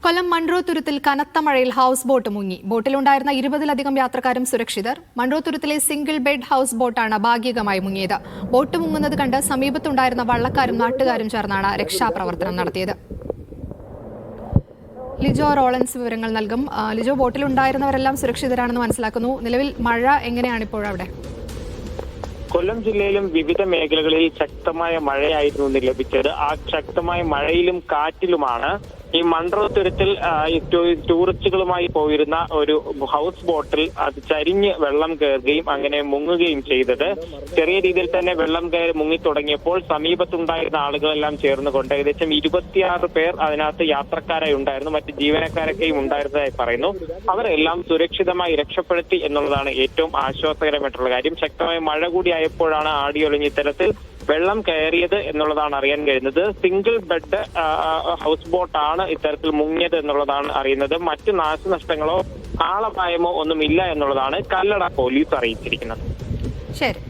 കൊല്ലം മൺട്രോത്തുരുത്തിൽ കനത്ത മഴയിൽ house boat മുങ്ങി. ബോട്ടിലുണ്ടായിരുന്ന 20-ലധികം യാത്രക്കാരും സുരക്ഷിതർ. മൺട്രോത്തുരുത്തിലെ സിംഗിൾ ബെഡ് ഹൗസ് ബോട്ടാണ് ഭാഗികമായി മുങ്ങിയത്. ബോട്ട് മുങ്ങുന്നത് കണ്ട് സമീപത്തുണ്ടായിരുന്ന വള്ളക്കാരും നാട്ടുകാരും ചേർന്നാണ് രക്ഷാപ്രവർത്തനം നടത്തിയത്. ലിജോ റോളൻസ് വിവരങ്ങൾ നൽകും. ലിജോ, ബോട്ടിലുണ്ടായിരുന്നവരെല്ലാം സുരക്ഷിതരാണെന്ന് മനസ്സിലാക്കുന്നു. നിലവിൽ മഴ എങ്ങനെയാണ് ഇപ്പോഴവിടെ? കൊല്ലം ജില്ലയിലും വിവിധ മേഖലകളിൽ ശക്തമായ മഴയായിരുന്നു ലഭിച്ചത്. ആ ശക്തമായ മഴയിലും കാറ്റിലുമാണ് ഈ മൺട്രോത്തുരുത്തിൽ ടൂറിസ്റ്റുകളുമായി പോയിരുന്ന ഒരു ഹൗസ് ബോട്ടിൽ അത് ചരിഞ്ഞ് വെള്ളം കയറുകയും അങ്ങനെ മുങ്ങുകയും ചെയ്തത്. ചെറിയ രീതിയിൽ തന്നെ വെള്ളം കയറി മുങ്ങി തുടങ്ങിയപ്പോൾ സമീപത്തുണ്ടായിരുന്ന ആളുകളെല്ലാം ചേർന്നുകൊണ്ട് ഏകദേശം 26 പേർ അതിനകത്ത് യാത്രക്കാരായി ഉണ്ടായിരുന്നു. മറ്റ് ജീവനക്കാരൊക്കെയും ഉണ്ടായിരുന്നതായി പറയുന്നു. അവരെല്ലാം സുരക്ഷിതമായി രക്ഷപ്പെടുത്തി എന്നുള്ളതാണ് ഏറ്റവും ആശ്വാസകരമായിട്ടുള്ള കാര്യം. ശക്തമായ മഴ കൂടി ആയപ്പോഴാണ് ആടിയൊളിഞ്ഞ ഇത്തരത്തിൽ വെള്ളം കയറിയത് എന്നുള്ളതാണ് അറിയാൻ കഴിയുന്നത്. സിംഗിൾ ബെഡ് ഹൗസ് ബോട്ടാണ് ഇത്തരത്തിൽ മുങ്ങിയത് എന്നുള്ളതാണ് അറിയുന്നത്. മറ്റ് നാശനഷ്ടങ്ങളോ ആളപായമോ ഒന്നുമില്ല എന്നുള്ളതാണ് കല്ലട പോലീസ് അറിയിച്ചിരിക്കുന്നത്. ശരി.